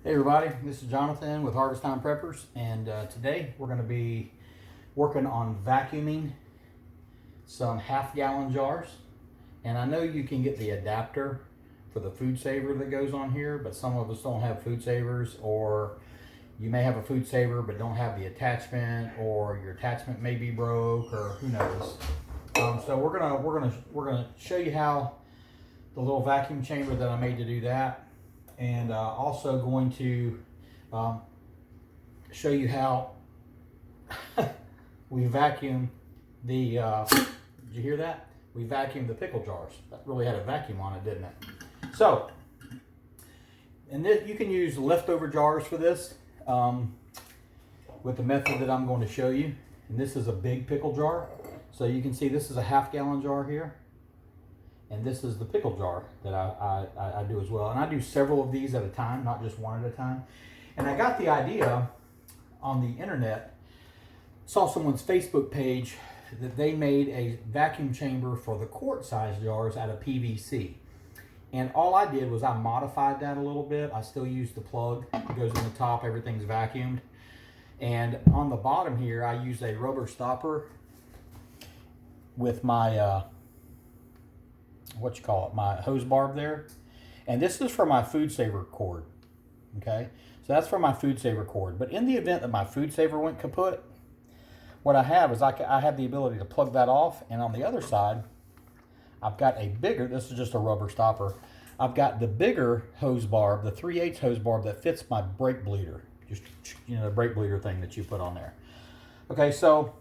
Hey everybody, this is Jonathan with Harvest Time Preppers, and today we're going to be working on vacuuming some half-gallon jars. And I know you can get the adapter for the food saver that goes on here, but some of us don't have food savers, or you may have a food saver but don't have the attachment, or your attachment may be broke, or who knows. So we're gonna show you how the little vacuum chamber that I made to do that. And also going to show you how we vacuum the, did you hear that? We vacuumed the pickle jars. That really had a vacuum on it, didn't it? So, and this, you can use leftover jars for this with the method that I'm going to show you. And this is a big pickle jar. So you can see this is a half-gallon jar here. And this is the pickle jar that I do as well. And I do several of these at a time, not just one at a time. And I got the idea on the internet, saw someone's Facebook page that they made a vacuum chamber for the quart-sized jars out of PVC. And all I did was I modified that a little bit. I still use the plug. It goes in the top, everything's vacuumed. And on the bottom here, I use a rubber stopper with my my hose barb there. And this is for my food saver cord. Okay, so that's for my food saver cord. But in the event that my food saver went kaput, what I have is I have the ability to plug that off, and on the other side I've got a bigger, this is just a rubber stopper, I've got the bigger hose barb, the 3/8 hose barb that fits my brake bleeder, just, you know, the brake bleeder thing that you put on there. Okay, so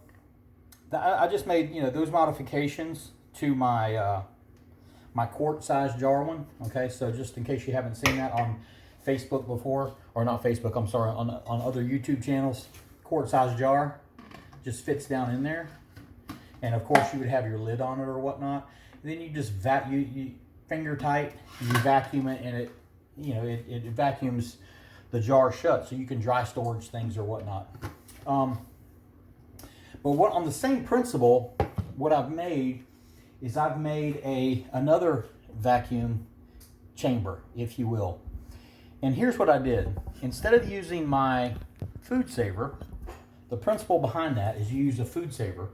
I just made, you know, those modifications to my my quart-sized jar one. Okay, so just in case you haven't seen that on Facebook before, or not Facebook, I'm sorry, on other YouTube channels, quart-sized jar just fits down in there. And of course you would have your lid on it or whatnot. And then you just you finger tight, you vacuum it, and it, you know, it vacuums the jar shut, so you can dry storage things or whatnot. But what, on the same principle, what I've made is I've made another vacuum chamber, if you will. And here's what I did. Instead of using my food saver, the principle behind that is you use a food saver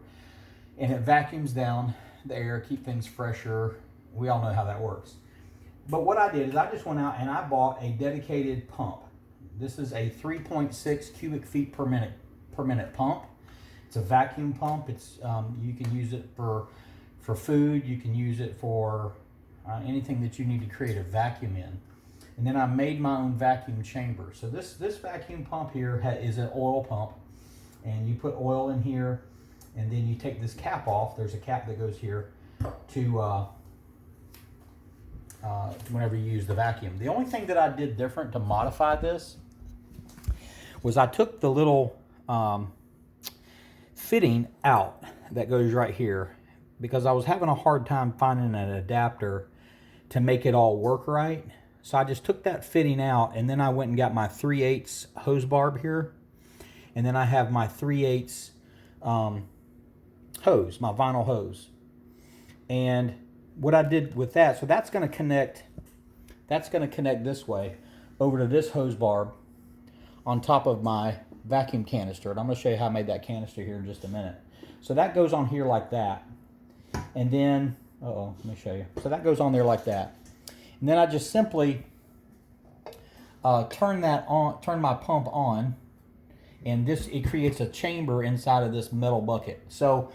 and it vacuums down the air, keep things fresher. We all know how that works. But what I did is I just went out and I bought a dedicated pump. This is a 3.6 cubic feet per minute pump. It's a vacuum pump. It's you can use it for food. You can use it for anything that you need to create a vacuum in. And then I made my own vacuum chamber. So this vacuum pump here is an oil pump, and you put oil in here, and then you take this cap off. There's a cap that goes here to whenever you use the vacuum. The only thing that I did different to modify this was I took the little fitting out that goes right here, because I was having a hard time finding an adapter to make it all work right. So I just took that fitting out, and then I went and got my 3/8 hose barb here, and then I have my 3/8 hose, my vinyl hose. And what I did with that, so that's going to connect this way over to this hose barb on top of my vacuum canister. And I'm going to show you how I made that canister here in just a minute. So that goes on here like that. And then, let me show you. So that goes on there like that. And then I just simply turn my pump on, and it creates a chamber inside of this metal bucket. So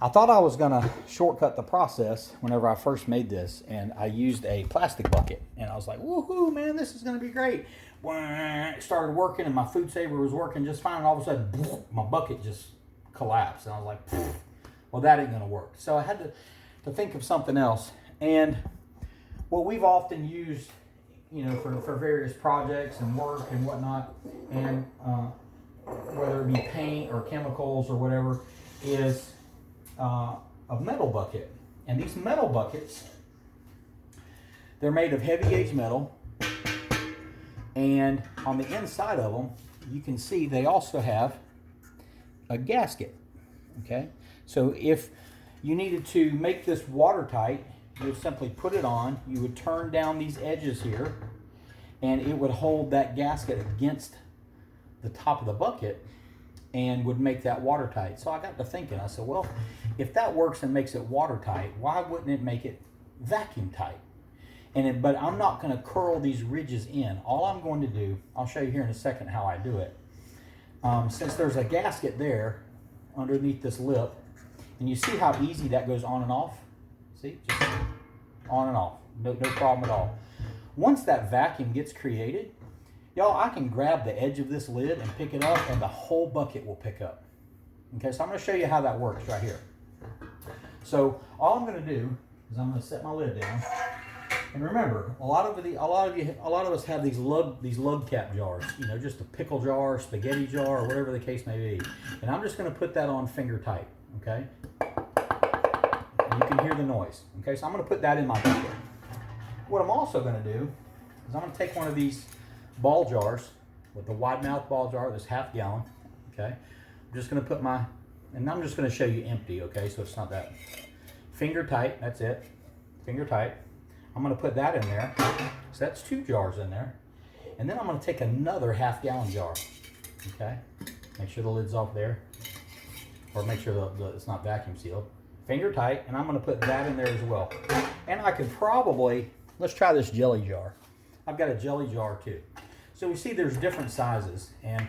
I thought I was gonna shortcut the process whenever I first made this, and I used a plastic bucket, and I was like, woohoo, man, this is gonna be great. It started working, and my food saver was working just fine, and all of a sudden, my bucket just collapsed, and I was like, well, that ain't gonna work. So I had to think of something else. And what we've often used, you know, for various projects and work and whatnot, and whether it be paint or chemicals or whatever, is a metal bucket. And these metal buckets, they're made of heavy gauge metal, and on the inside of them, you can see they also have a gasket. Okay, so if you needed to make this watertight, you would simply put it on. You would turn down these edges here, and it would hold that gasket against the top of the bucket and would make that watertight. So I got to thinking, I said, well, if that works and makes it watertight, why wouldn't it make it vacuum tight? But I'm not going to curl these ridges in. All I'm going to do, I'll show you here in a second how I do it. Since there's a gasket there underneath this lip, and you see how easy that goes on and off? See, just on and off, no problem at all. Once that vacuum gets created, y'all, I can grab the edge of this lid and pick it up, and the whole bucket will pick up. Okay, so I'm going to show you how that works right here. So all I'm going to do is I'm going to set my lid down. And remember, a lot of us have these lug cap jars, you know, just a pickle jar, spaghetti jar, or whatever the case may be. And I'm just going to put that on finger tight, okay? And you can hear the noise, okay? So I'm going to put that in my bucket. What I'm also going to do is I'm going to take one of these ball jars with the wide mouth ball jar, this ½ gallon, okay? I'm just going to put and I'm just going to show you empty, okay? So it's not that. Finger tight, that's it, finger tight. I'm going to put that in there. So that's 2 jars in there. And then I'm going to take another ½ gallon jar. Okay? Make sure the lid's off there. Or make sure it's not vacuum sealed. Finger tight. And I'm going to put that in there as well. And I could probably, let's try this jelly jar. I've got a jelly jar too. So we see there's different sizes. And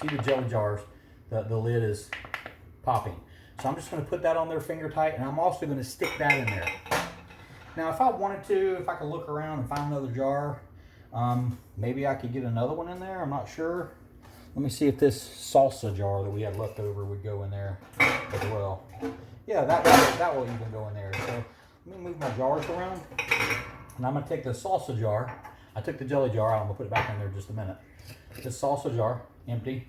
see the jelly jars, the lid is popping. So I'm just going to put that on there finger tight. And I'm also going to stick that in there. Now, if I wanted to, if I could look around and find another jar, maybe I could get another one in there. I'm not sure. Let me see if this salsa jar that we had left over would go in there as well. Yeah, that will even go in there. So let me move my jars around. And I'm going to take the salsa jar. I took the jelly jar out. I'm going to put it back in there in just a minute. This salsa jar, empty.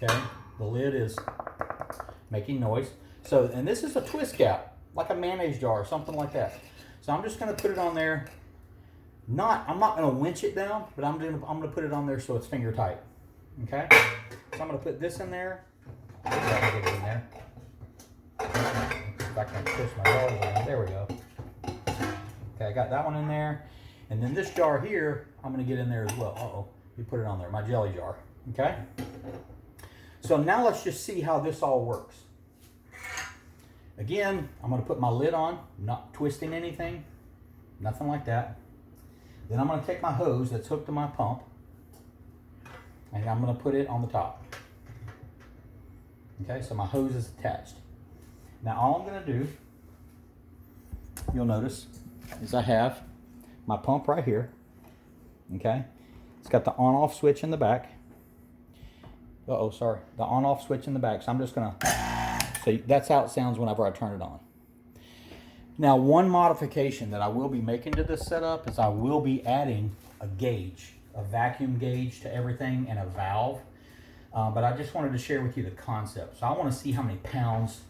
Okay, the lid is making noise. So, and this is a twist cap, like a mayonnaise jar or something like that. So I'm just going to put it on there. I'm not going to winch it down, but I'm going to put it on there so it's finger tight. Okay? So I'm going to put this in there. Get it in there. If I can twist my jars around. There we go. Okay, I got that one in there. And then this jar here, I'm going to get in there as well. Uh-oh. You put it on there, my jelly jar. Okay? So now let's just see how this all works. Again, I'm going to put my lid on, not twisting anything, nothing like that. Then I'm going to take my hose that's hooked to my pump, and I'm going to put it on the top. Okay, so my hose is attached. Now all I'm going to do, you'll notice, is I have my pump right here. Okay, it's got the on-off switch in the back. The on-off switch in the back. So I'm just going to... So that's how it sounds whenever I turn it on. Now, one modification that I will be making to this setup is I will be adding a gauge, a vacuum gauge to everything and a valve. But I just wanted to share with you the concept. So I want to see how many pounds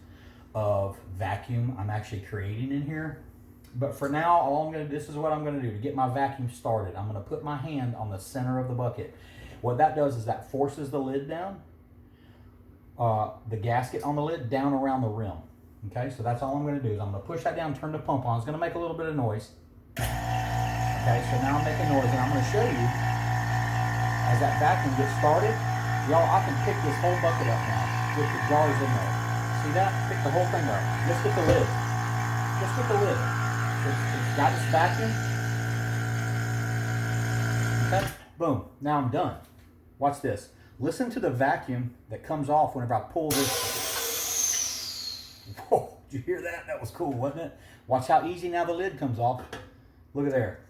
of vacuum I'm actually creating in here. But for now, this is what I'm going to do to get my vacuum started. I'm going to put my hand on the center of the bucket. What that does is that forces the lid down. The gasket on the lid down around the rim. Okay, so that's all I'm going to do is I'm going to push that down, turn the pump on. It's going to make a little bit of noise. Okay, so now I'm making noise, and I'm going to show you as that vacuum gets started. Y'all, I can pick this whole bucket up now with the jars in there. See that? Pick the whole thing up. Just with the lid. Just with the lid. It's got its vacuum. Okay, boom. Now I'm done. Watch this. Listen to the vacuum that comes off whenever I pull this. Whoa, did you hear that? That was cool, wasn't it? Watch how easy now the lid comes off. Look at there.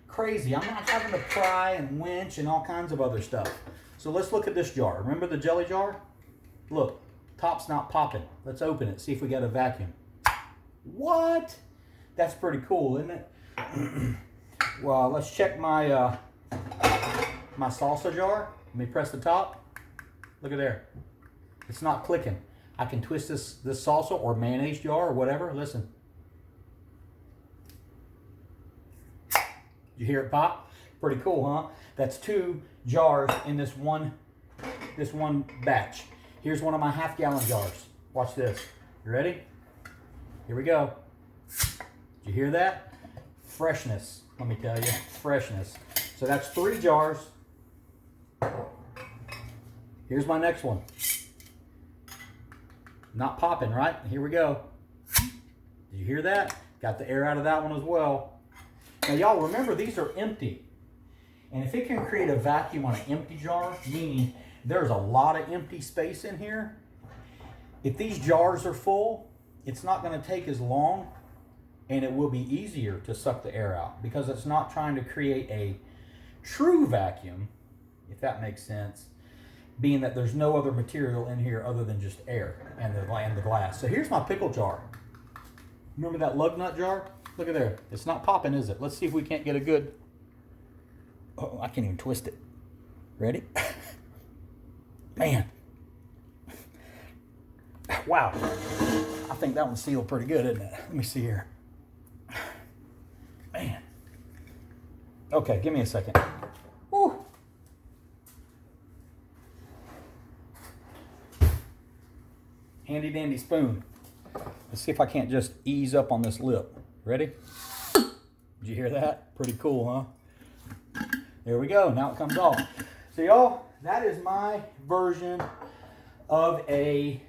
Crazy. I'm not having to pry and winch and all kinds of other stuff. So let's look at this jar. Remember the jelly jar? Look, top's not popping. Let's open it, see if we got a vacuum. What? That's pretty cool, isn't it? Well, let's check my my salsa jar. Let me press the top. Look at there. It's not clicking. I can twist this salsa or mayonnaise jar or whatever. Listen. Did you hear it pop? Pretty cool, huh? That's 2 jars in this one batch. Here's one of my ½ gallon jars. Watch this. You ready? Here we go. Did you hear that? Freshness. let me tell you, freshness. So that's 3 jars. Here's my next one. Not popping, right? Here we go. Did you hear that? Got the air out of that one as well. Now y'all remember, these are empty. And if it can create a vacuum on an empty jar, meaning there's a lot of empty space in here, if these jars are full, it's not going to take as long, and it will be easier to suck the air out because it's not trying to create a true vacuum, if that makes sense, being that there's no other material in here other than just air and the glass. So here's my pickle jar. Remember that lug nut jar? Look at there. It's not popping, is it? Let's see if we can't get a good... Oh, I can't even twist it. Ready? Man. Wow. I think that one's sealed pretty good, isn't it? Let me see here. Man. Okay, give me a second. Woo. Handy dandy spoon. Let's see if I can't just ease up on this lip. Ready? Did you hear that? Pretty cool, huh? There we go. Now it comes off. So y'all, that is my version of a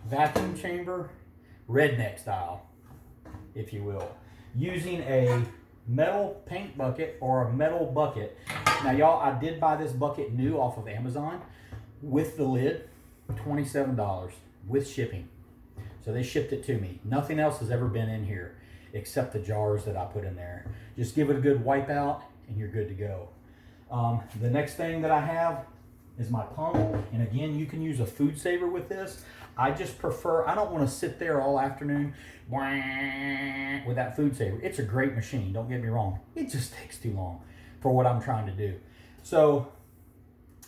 vacuum chamber, redneck style, if you will, using a metal paint bucket or a metal bucket. Now y'all, I did buy this bucket new off of Amazon with the lid, $27 with shipping. So they shipped it to me. Nothing else has ever been in here except the jars that I put in there. Just give it a good wipe out and you're good to go. The next thing that I have is my pump. And again, you can use a food saver with this. I just prefer, I don't want to sit there all afternoon with that food saver. It's a great machine, don't get me wrong. It just takes too long for what I'm trying to do. So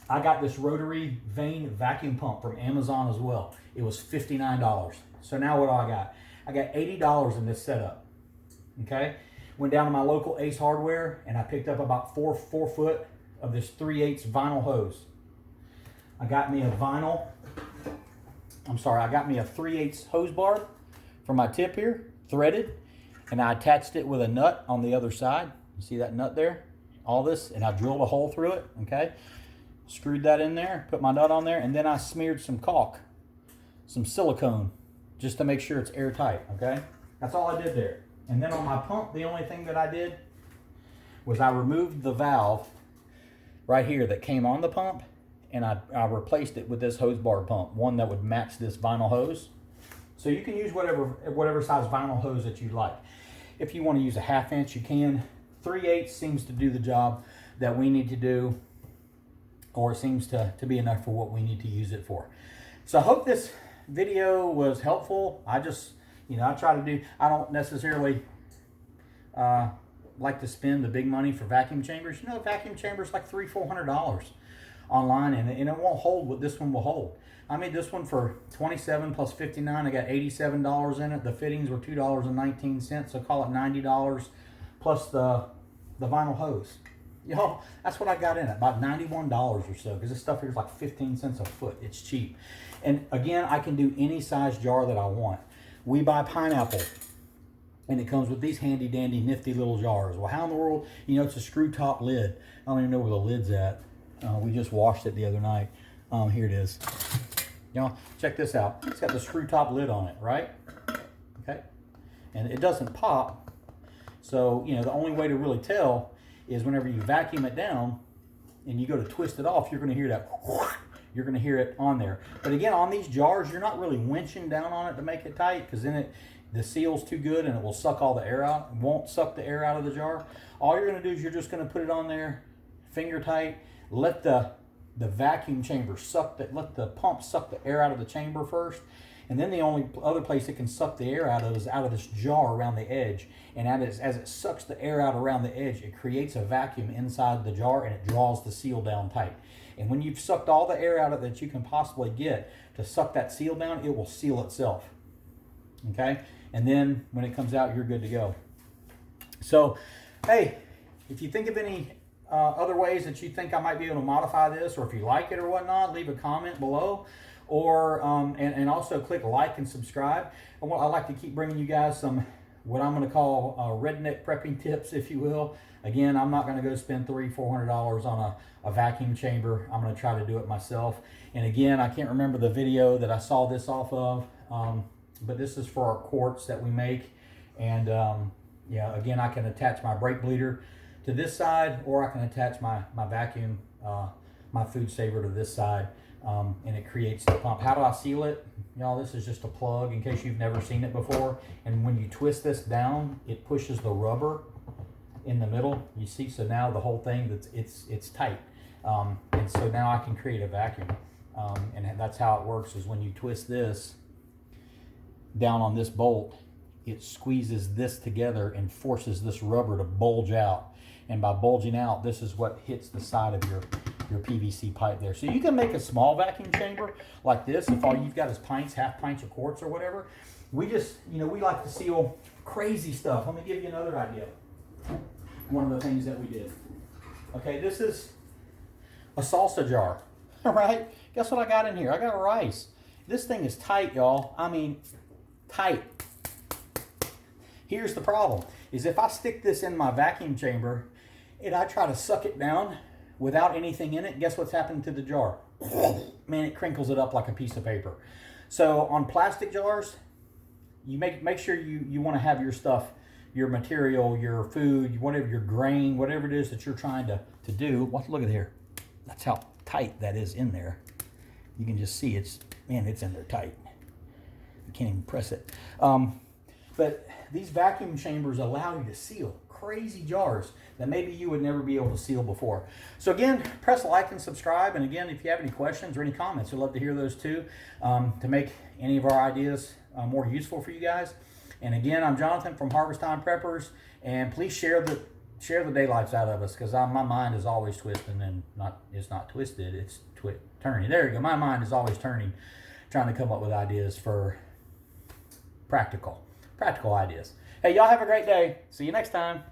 I got this rotary vane vacuum pump from Amazon as well. It was $59. So now what do I got? I got $80 in this setup. Okay, went down to my local Ace Hardware and I picked up about 4 foot of this 3/8 vinyl hose. I got me a 3/8 hose barb for my tip here, threaded, and I attached it with a nut on the other side. You see that nut there? All this, and I drilled a hole through it, okay? Screwed that in there, put my nut on there, and then I smeared some caulk, some silicone, just to make sure it's airtight, okay? That's all I did there. And then on my pump, the only thing that I did was I removed the valve right here that came on the pump, and I replaced it with this hose bar pump, one that would match this vinyl hose. So you can use whatever size vinyl hose that you like. If you want to use a 1/2 inch, you can. 3/8 seems to do the job that we need to do, or it seems to be enough for what we need to use it for. So I hope this video was helpful. I just, I try to do, I don't necessarily like to spend the big money for vacuum chambers. Vacuum chambers like $300-400 online, and it won't hold what this one will hold. I made this one for $27 plus $59. I got $87 in it. The fittings were $2.19, so call it $90 plus the vinyl hose. Y'all, that's what I got in it, about $91 or so, because this stuff here is like 15 cents a foot. It's cheap. And again, I can do any size jar that I want. We buy pineapple, and it comes with these handy dandy nifty little jars. Well, how in the world, it's a screw top lid. I don't even know where the lid's at. We just washed it the other night. Here it is. Y'all, check this out. It's got the screw top lid on it, right? Okay. And it doesn't pop. So, the only way to really tell is whenever you vacuum it down and you go to twist it off, you're going to hear that. You're going to hear it on there. But again, on these jars, you're not really winching down on it to make it tight, because then the seal's too good and it will suck all the air out. It won't suck the air out of the jar. All you're going to do is you're just going to put it on there, finger tight, let the vacuum chamber let the pump suck the air out of the chamber first. And then the only other place it can suck the air out of is out of this jar around the edge. And as it sucks the air out around the edge, it creates a vacuum inside the jar and it draws the seal down tight. And when you've sucked all the air out of it that you can possibly get to suck that seal down, it will seal itself. Okay? And then when it comes out, you're good to go. So, hey, if you think of any other ways that you think I might be able to modify this, or if you like it or whatnot, leave a comment below. Or and also click like and subscribe. I like to keep bringing you guys some what I'm going to call redneck prepping tips, if you will. Again, I'm not going to go spend $300-400 on a vacuum chamber. I'm going to try to do it myself. And again, I can't remember the video that I saw this off of, but this is for our quarts that we make. And yeah, again, I can attach my brake bleeder to this side, or I can attach my vacuum, my food saver to this side, and it creates the pump. How do I seal it? Y'all, this is just a plug in case you've never seen it before. And when you twist this down, it pushes the rubber in the middle. You see, so now the whole thing, it's tight. And so now I can create a vacuum. And that's how it works, is when you twist this down on this bolt, it squeezes this together and forces this rubber to bulge out. And by bulging out, this is what hits the side of your PVC pipe there. So you can make a small vacuum chamber like this if all you've got is pints, half pints or quarts or whatever. We just, we like to seal crazy stuff. Let me give you another idea. One of the things that we did. Okay, this is a salsa jar. All right, guess what I got in here? I got rice. This thing is tight, y'all. I mean, tight. Here's the problem, is if I stick this in my vacuum chamber and I try to suck it down without anything in it, guess what's happened to the jar? Man, it crinkles it up like a piece of paper. So on plastic jars, you make sure you want to have your stuff, your material, your food, whatever, your grain, whatever it is that you're trying to do. Look at here. That's how tight that is in there. You can just see it's in there tight. You can't even press it. But these vacuum chambers allow you to seal crazy jars that maybe you would never be able to seal before. So again, press like and subscribe. And again, if you have any questions or any comments, we'd love to hear those too, to make any of our ideas more useful for you guys. And again, I'm Jonathan from Harvest Time Preppers, and please share the daylights out of us, because my mind is always twisting, and it's not twisted, it's turning. There you go. My mind is always turning, trying to come up with ideas for practical ideas. Hey, y'all have a great day. See you next time.